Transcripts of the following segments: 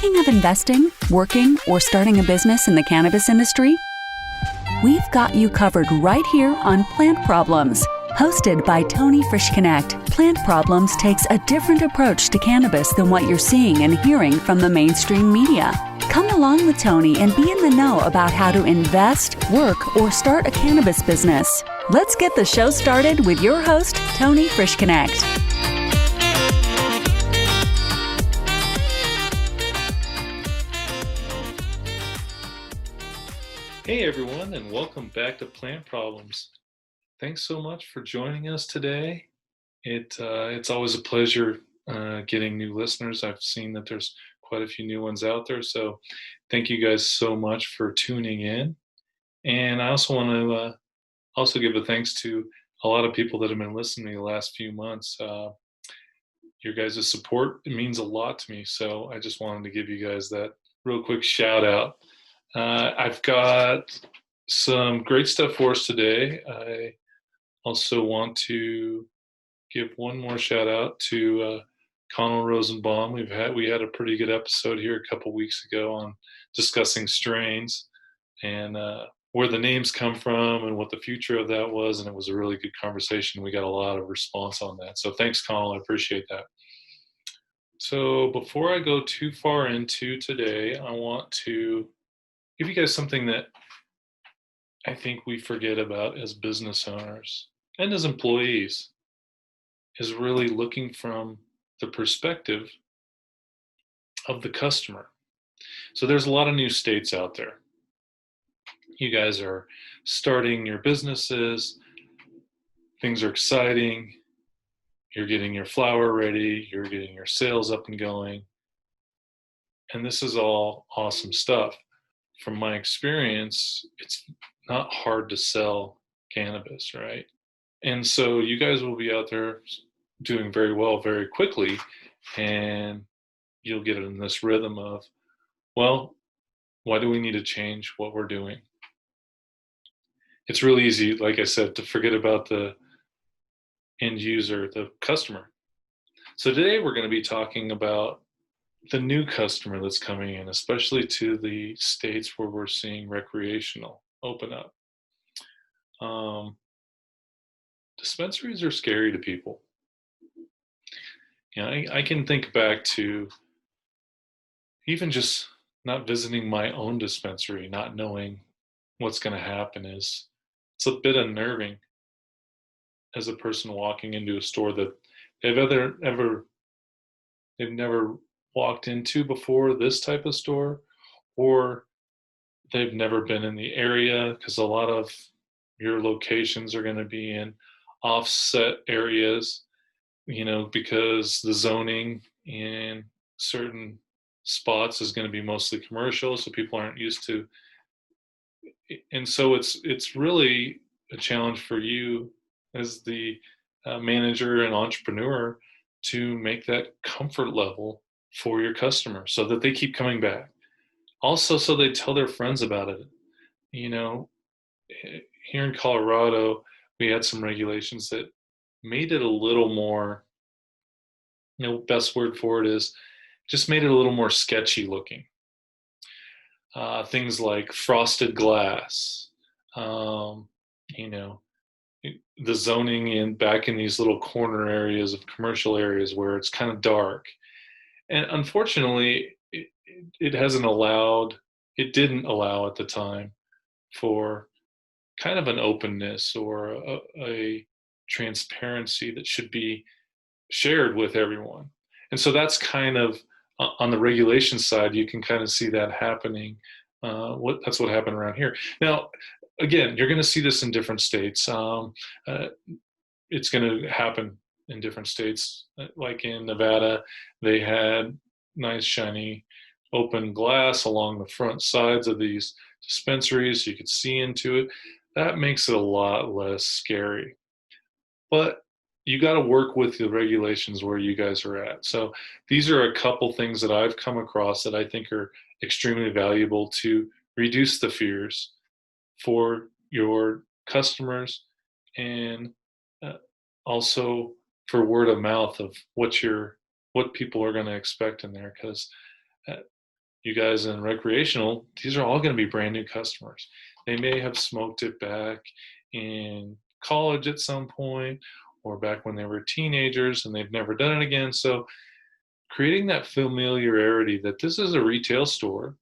Thinking of investing, working, or starting a business in the cannabis industry? We've got you covered right here on Plant Problems. Hosted by Tony Frischknecht, Plant Problems takes a different approach to cannabis than what you're seeing and hearing from the mainstream media. Come along with Tony and be in the know about how to invest, work, or start a cannabis business. Let's get the show started with your host, Tony Frischknecht. Hey everyone, and welcome back to Plant Problems. Thanks so much for joining us today. It's always a pleasure getting new listeners. I've seen that there's quite a few new ones out there, so thank you guys so much for tuning in. And I also want to also give a thanks to a lot of people that have been listening to me the last few months. Your guys' support, it means a lot to me, so I just wanted to give you guys that real quick shout out. I've got some great stuff for us today. I also want to give one more shout out to Connell Rosenbaum. We had a pretty good episode here a couple weeks ago on discussing strains and where the names come from and what the future of that was, and it was a really good conversation. We got a lot of response on that. So thanks, Connell. I appreciate that. So before I go too far into today, I want to give you guys something that I think we forget about as business owners and as employees, is really looking from the perspective of the customer. So there's a lot of new states out there. You guys are starting your businesses, things are exciting, you're getting your flower ready, you're getting your sales up and going, and this is all awesome stuff. From my experience, it's not hard to sell cannabis, right? And so you guys will be out there doing very well very quickly, and you'll get in this rhythm of, well, why do we need to change what we're doing? It's really easy, like I said, to forget about the end user, the customer. So today we're going to be talking about the new customer that's coming in, especially to the states where we're seeing recreational open up. Dispensaries are scary to people. You know, I can think back to even just not visiting my own dispensary, not knowing what's going to happen. It's a bit unnerving as a person walking into a store that they've never walked into before, this type of store, or they've never been in the area, because a lot of your locations are going to be in offset areas, because the zoning in certain spots is going to be mostly commercial, so people aren't used to. And so it's really a challenge for you as the manager and entrepreneur to make that comfort level for your customer so that they keep coming back. Also, so they tell their friends about it. Here in Colorado, we had some regulations that made it a little more, best word for it is just made it a little more sketchy looking. Things like frosted glass, the zoning back in these little corner areas of commercial areas where it's kind of dark. And unfortunately, it didn't allow at the time for kind of an openness or a transparency that should be shared with everyone. And so that's kind of on the regulation side, you can kind of see that happening. That's what happened around here. Now, again, you're going to see this in different states. It's going to happen in different states. Like in Nevada, they had nice shiny open glass along the front sides of these dispensaries so you could see into it. That makes it a lot less scary. But you got to work with the regulations where you guys are at. So these are a couple things that I've come across that I think are extremely valuable to reduce the fears for your customers, and also for word of mouth of what people are going to expect in there. Because you guys in recreational, these are all going to be brand new customers. They may have smoked it back in college at some point or back when they were teenagers and they've never done it again. So creating that familiarity that this is a retail store,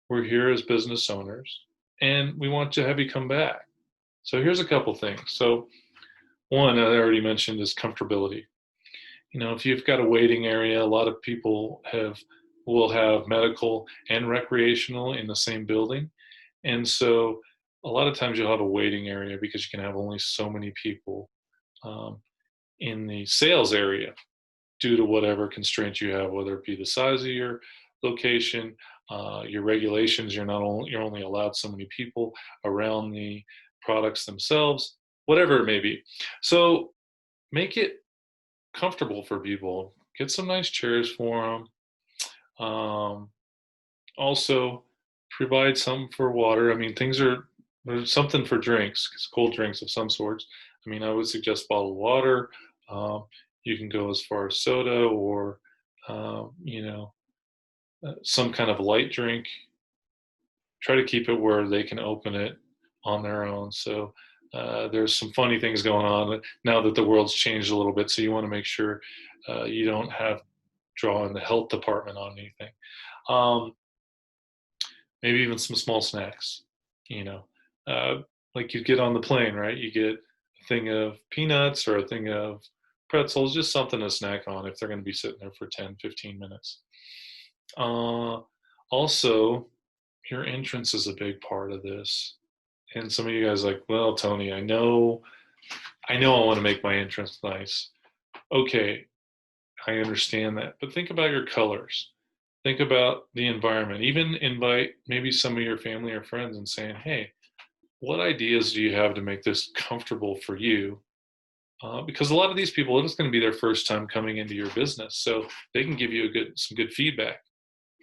we're here as business owners, and we want to have you come back. So here's a couple things. So one, I already mentioned, is comfortability. If you've got a waiting area, a lot of people will have medical and recreational in the same building. And so a lot of times you'll have a waiting area because you can have only so many people um, in the sales area due to whatever constraints you have, whether it be the size of your location, your regulations. You're only allowed so many people around the products themselves, whatever it may be. So make it comfortable for people. Get some nice chairs for them. Also, provide some for water. I mean, there's something for drinks, cold drinks of some sorts. I mean, I would suggest bottled water. Um, you can go as far as soda or, some kind of light drink. Try to keep it where they can open it on their own. So there's some funny things going on now that the world's changed a little bit. So you want to make sure you don't have draw in the health department on anything. Um, Maybe even some small snacks, you know, uh, like you get on the plane, right? You get a thing of peanuts or a thing of pretzels, just something to snack on if they're going to be sitting there for 10, 15 minutes. Uh, Also, your entrance is a big part of this. And some of you guys are like, well, Tony, I want to make my entrance nice. Okay, I understand that. But think about your colors. Think about the environment. Even invite maybe some of your family or friends and saying, hey, what ideas do you have to make this comfortable for you? Because a lot of these people, it's going to be their first time coming into your business. So they can give you some good feedback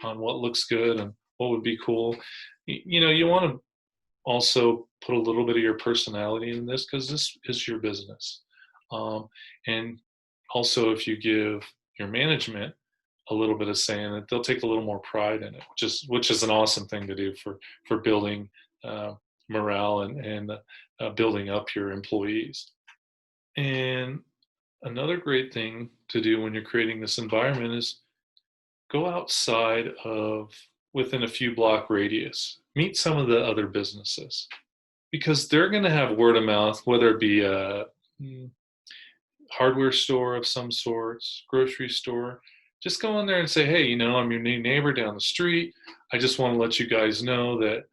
on what looks good and what would be cool. You want to also put a little bit of your personality in this because this is your business. And also, if you give your management a little bit of say in it, they'll take a little more pride in it, which is an awesome thing to do for building uh, morale and building up your employees. And another great thing to do when you're creating this environment is go outside of within a few block radius. Meet some of the other businesses because they're going to have word of mouth, whether it be a hardware store of some sorts, grocery store. Just go in there and say, hey, I'm your new neighbor down the street. I just want to let you guys know that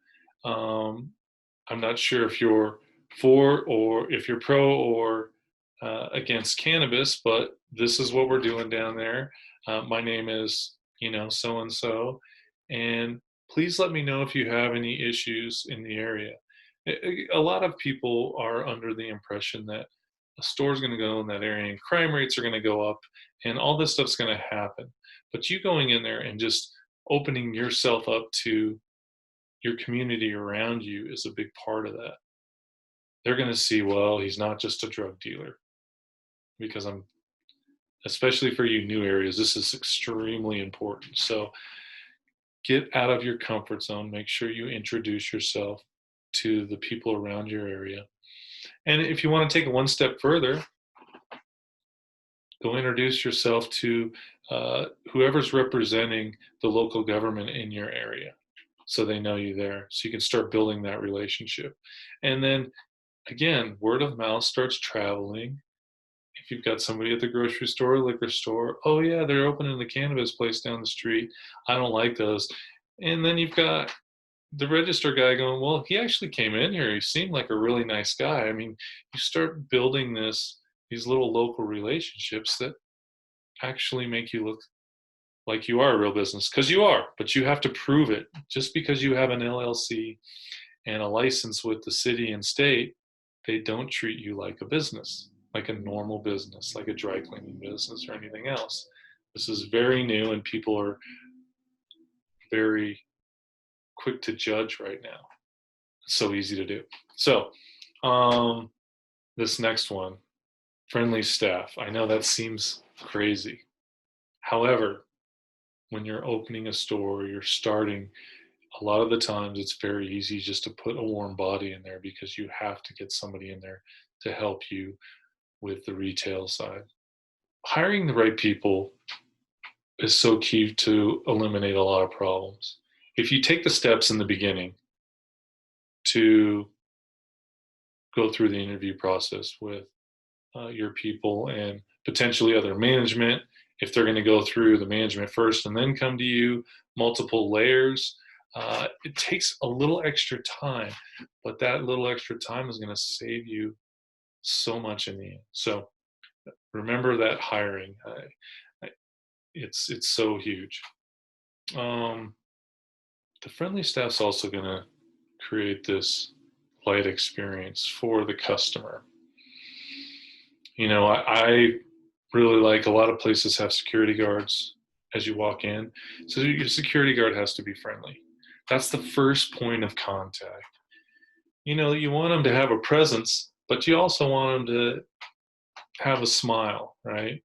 I'm not sure if you're for or if you're pro or against cannabis, but this is what we're doing down there. My name is, so and so. And please let me know if you have any issues in the area. A lot of people are under the impression that a store's going to go in that area and crime rates are going to go up and all this stuff's going to happen. But you going in there and just opening yourself up to your community around you is a big part of that. They're going to see, well, he's not just a drug dealer. Because especially for you new areas, this is extremely important. So get out of your comfort zone. Make sure you introduce yourself to the people around your area. And if you want to take it one step further, go introduce yourself to whoever's representing the local government in your area so they know you there. So you can start building that relationship. And then again, word of mouth starts traveling. If you've got somebody at the grocery store, liquor store, oh yeah, they're opening the cannabis place down the street. I don't like those. And then you've got the register guy going, well, he actually came in here. He seemed like a really nice guy. I mean, you start building these little local relationships that actually make you look like you are a real business, because you are, but you have to prove it. Just because you have an LLC and a license with the city and state, they don't treat you like a business, like a normal business, like a dry cleaning business or anything else. This is very new and people are very quick to judge right now. It's so easy to do. So this next one, friendly staff. I know that seems crazy. However, when you're opening a store, you're starting, a lot of the times it's very easy just to put a warm body in there because you have to get somebody in there to help you with the retail side. Hiring the right people is so key to eliminate a lot of problems. If you take the steps in the beginning to go through the interview process with your people and potentially other management, if they're going to go through the management first and then come to you, multiple layers, it takes a little extra time, but that little extra time is going to save you so much in the end. So remember that hiring, it's so huge. Um, the friendly staff's also going to create this light experience for the customer. I really like, a lot of places have security guards as you walk in. So your security guard has to be friendly. That's the first point of contact. You want them to have a presence, but you also want them to have a smile, right?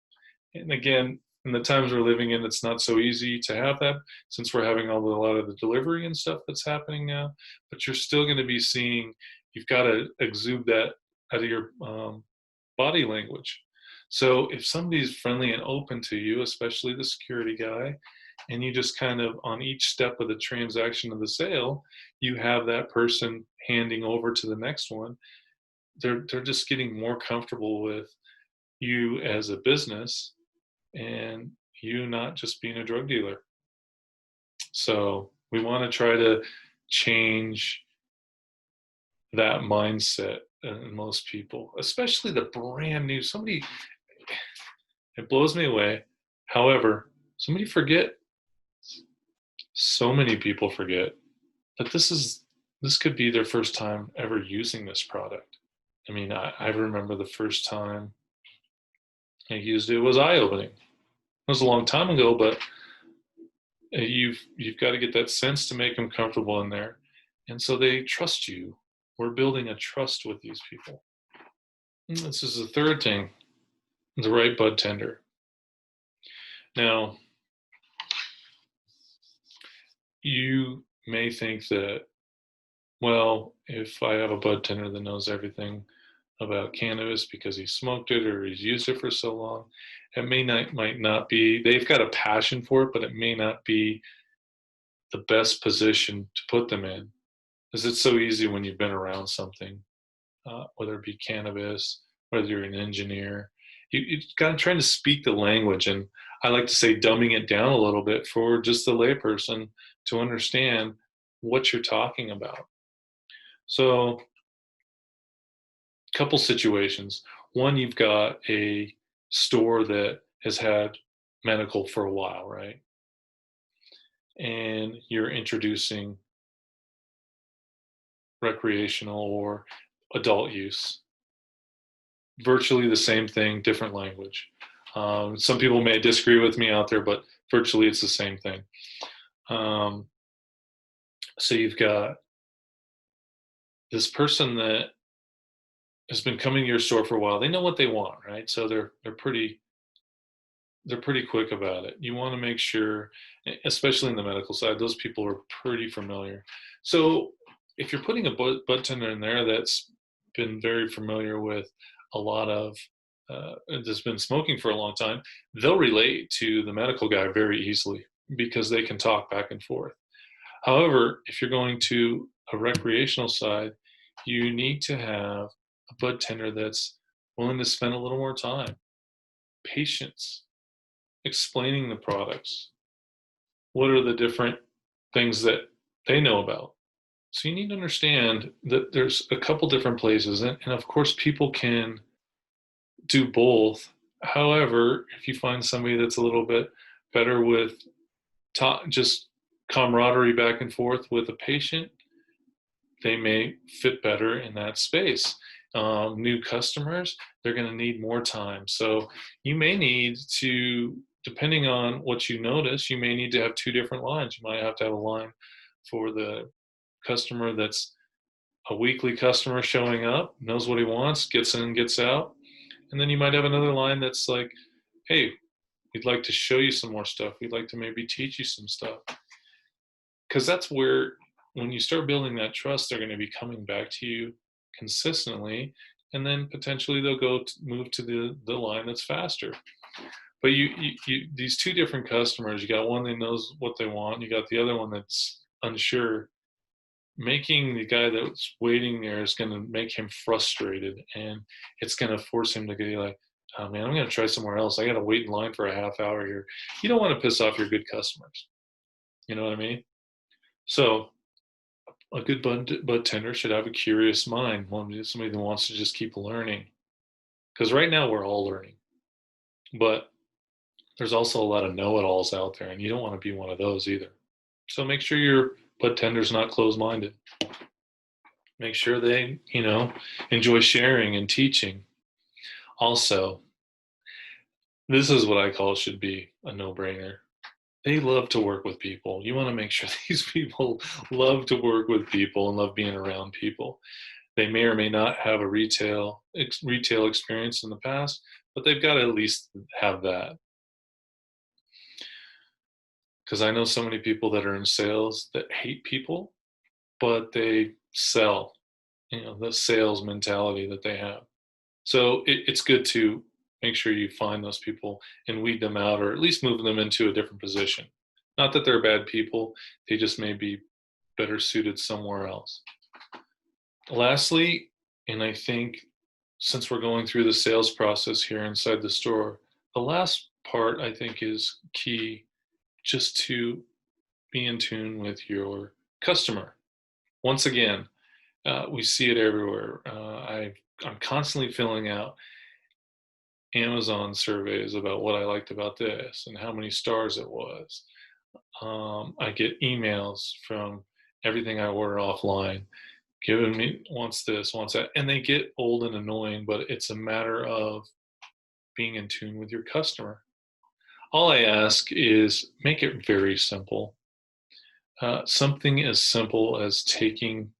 And again, in the times we're living in, it's not so easy to have that since we're having a lot of the delivery and stuff that's happening now. But you're still going to be seeing, you've got to exude that out of your body language. So if somebody's friendly and open to you, especially the security guy, and you just kind of on each step of the transaction of the sale, you have that person handing over to the next one, they're just getting more comfortable with you as a business and you not just being a drug dealer. So we want to try to change that mindset in most people, especially the brand new. It blows me away. However, so many people forget that this could be their first time ever using this product. I mean, I remember the first time I used it was eye-opening. It was a long time ago, but you've got to get that sense to make them comfortable in there, and so they trust you. We're building a trust with these people. And this is the third thing, the right bud tender. Now, you may think that, well, if I have a bud tender that knows everything about cannabis because he smoked it or he's used it for so long, it might not be, they've got a passion for it, but it may not be the best position to put them in, because it's so easy when you've been around something, whether it be cannabis, whether you're an engineer, you kind of trying to speak the language, and I like to say dumbing it down a little bit for just the layperson to understand what you're talking about. So, couple situations. One, you've got a store that has had medical for a while, right? And you're introducing recreational or adult use. Virtually the same thing, different language. Some people may disagree with me out there, but virtually it's the same thing. So you've got this person that has been coming to your store for a while. They know what they want, right? So they're pretty quick about it. You want to make sure, especially in the medical side, those people are pretty familiar. So if you're putting a bud tender in there that's been very familiar with a lot of, that's been smoking for a long time, they'll relate to the medical guy very easily because they can talk back and forth. However, if you're going to a recreational side, you need to have a bud tender that's willing to spend a little more time, patience, explaining the products. What are the different things that they know about? So you need to understand that there's a couple different places, and of course people can do both. However, if you find somebody that's a little bit better with just camaraderie back and forth with a patient, they may fit better in that space. New customers, they're going to need more time. So you may need to, depending on what you notice, you may need to have two different lines. You might have to have a line for the customer that's a weekly customer showing up, knows what he wants, gets in, gets out. And then you might have another line that's like, hey, We'd like to show you some more stuff. We'd like to maybe teach you some stuff. Because that's where, when you start building that trust, they're going to be coming back to you consistently. And then potentially they'll move to the line that's faster. But you these two different customers, you got one that knows what they want, you got the other one that's unsure. Making the guy that's waiting there is going to make him frustrated, and it's going to force him to get like, oh man, I'm going to try somewhere else. I got to wait in line for a half hour here. You don't want to piss off your good customers. You know what I mean? So a good bud tender should have a curious mind, somebody that wants to just keep learning. Because right now we're all learning, but there's also a lot of know-it-alls out there, and you don't want to be one of those either. So make sure your bud tender's not closed-minded. Make sure they, enjoy sharing and teaching. Also, this is what I call should be a no-brainer. They love to work with people. You want to make sure these people love to work with people and love being around people. They may or may not have a retail experience in the past, but they've got to at least have that. Because I know so many people that are in sales that hate people, but they sell, the sales mentality that they have. So it's good to make sure you find those people and weed them out, or at least move them into a different position. Not that they're bad people, they just may be better suited somewhere else. Lastly, and I think since we're going through the sales process here inside the store, the last part I think is key, just to be in tune with your customer. Once again, we see it everywhere. I'm constantly filling out Amazon surveys about what I liked about this and how many stars it was. I get emails from everything I order offline, giving me wants this, wants that, and they get old and annoying, but it's a matter of being in tune with your customer. All I ask is make it very simple. Something as simple as taking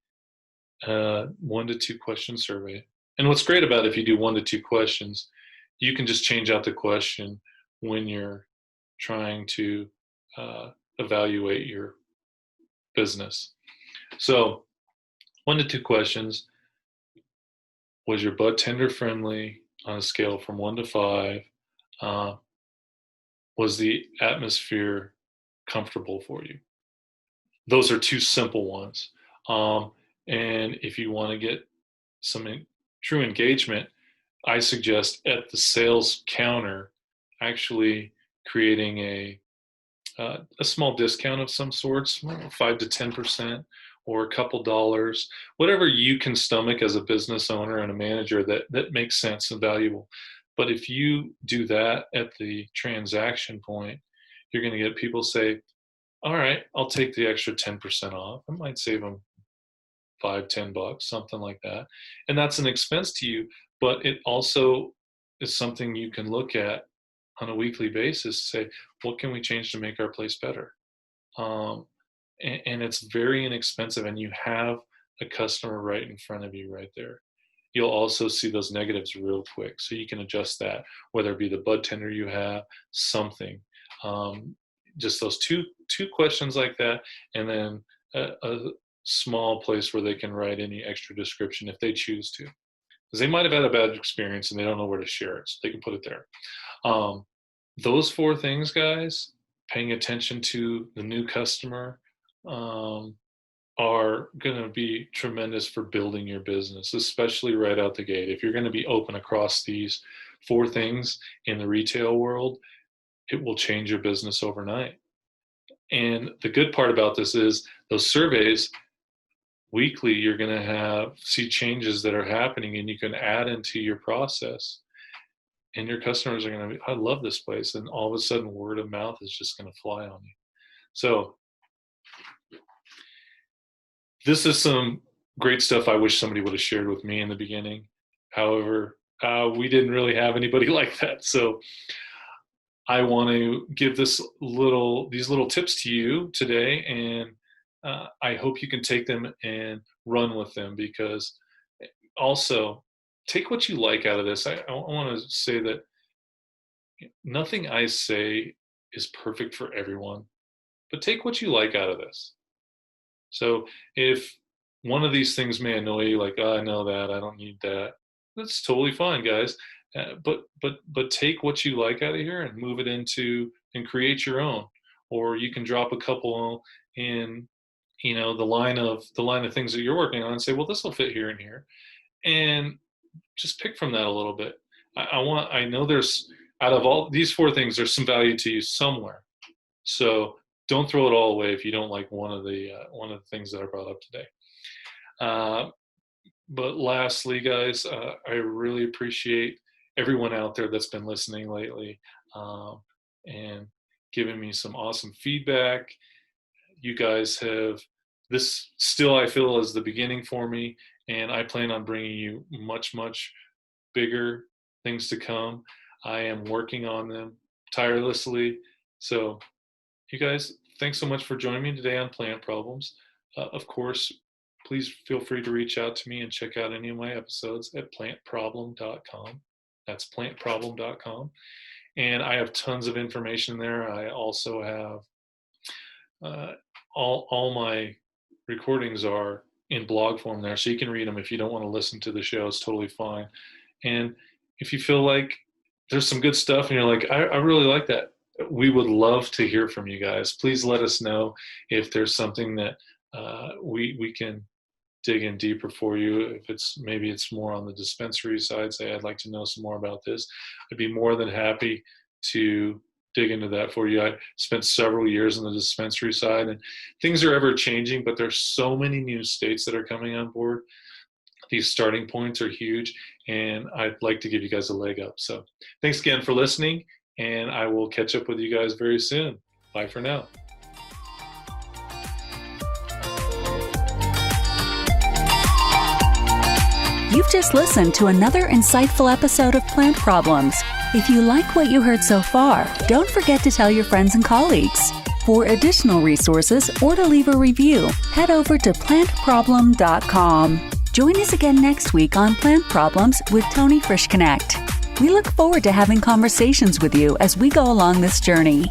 1 to 2 question survey. And what's great about it, if you do 1 to 2 questions, you can just change out the question when you're trying to evaluate your business. So 1 to 2 questions. Was your bud tender friendly on a scale from 1 to 5? Was the atmosphere comfortable for you? Those are 2 simple ones. And if you want to get some true engagement, I suggest at the sales counter actually creating a small discount of some sorts, 5 to 10%, or a couple dollars, whatever you can stomach as a business owner and a manager that makes sense and valuable. But if you do that at the transaction point, you're going to get people say, all right, I'll take the extra 10% off. I might save them $5-10, something like that. And that's an expense to you, but it also is something you can look at on a weekly basis, say, what can we change to make our place better? And it's very inexpensive, and you have a customer right in front of you right there. You'll also see those negatives real quick, so you can adjust that, whether it be the bud tender you have, something. Just those two questions like that, and then a small place where they can write any extra description if they choose to. Because they might have had a bad experience and they don't know where to share it, so they can put it there. Those 4 things, guys, paying attention to the new customer, are going to be tremendous for building your business, especially right out the gate. If you're going to be open across these 4 things in the retail world, it will change your business overnight. And the good part about this is those surveys, weekly, you're going to see changes that are happening, and you can add into your process. And your customers are going to be, I love this place. And all of a sudden, word of mouth is just going to fly on you. So this is some great stuff I wish somebody would have shared with me in the beginning. However, we didn't really have anybody like that. So I want to give these little tips to you today, and I hope you can take them and run with them, because also take what you like out of this. I want to say that Nothing I say is perfect for everyone, but take what you like out of this. So if one of these things may annoy you, like, oh, I know that, I don't need that, that's totally fine, guys. But take what you like out of here and move it into and create your own. Or you can drop a couple in, the line of things that you're working on and say, well, this will fit here and here, and just pick from that a little bit. I know there's, out of all these four things, there's some value to you somewhere. So don't throw it all away if you don't like one of the things that I brought up today. But lastly, guys, I really appreciate everyone out there that's been listening lately, and giving me some awesome feedback. You guys have, this still, I feel, is the beginning for me, and I plan on bringing you much, much bigger things to come. I am working on them tirelessly. So you guys, thanks so much for joining me today on Plant Problems. Of course, please feel free to reach out to me and check out any of my episodes at plantproblem.com. That's plantproblem.com. And I have tons of information there. I also have all my recordings are in blog form there, so you can read them. If you don't want to listen to the show, it's totally fine. And if you feel like there's some good stuff and you're like, I really like that, we would love to hear from you guys. Please let us know if there's something that we can dig in deeper for you. If maybe it's more on the dispensary side, say, I'd like to know some more about this, I'd be more than happy to dig into that for you. I spent several years on the dispensary side, and things are ever changing, but there's so many new states that are coming on board. These starting points are huge, and I'd like to give you guys a leg up. So thanks again for listening, and I will catch up with you guys very soon. Bye for now. You've just listened to another insightful episode of Plant Problems. If you like what you heard so far, don't forget to tell your friends and colleagues. For additional resources or to leave a review, head over to plantproblem.com. Join us again next week on Plant Problems with Tony Frisch Connect. We look forward to having conversations with you as we go along this journey.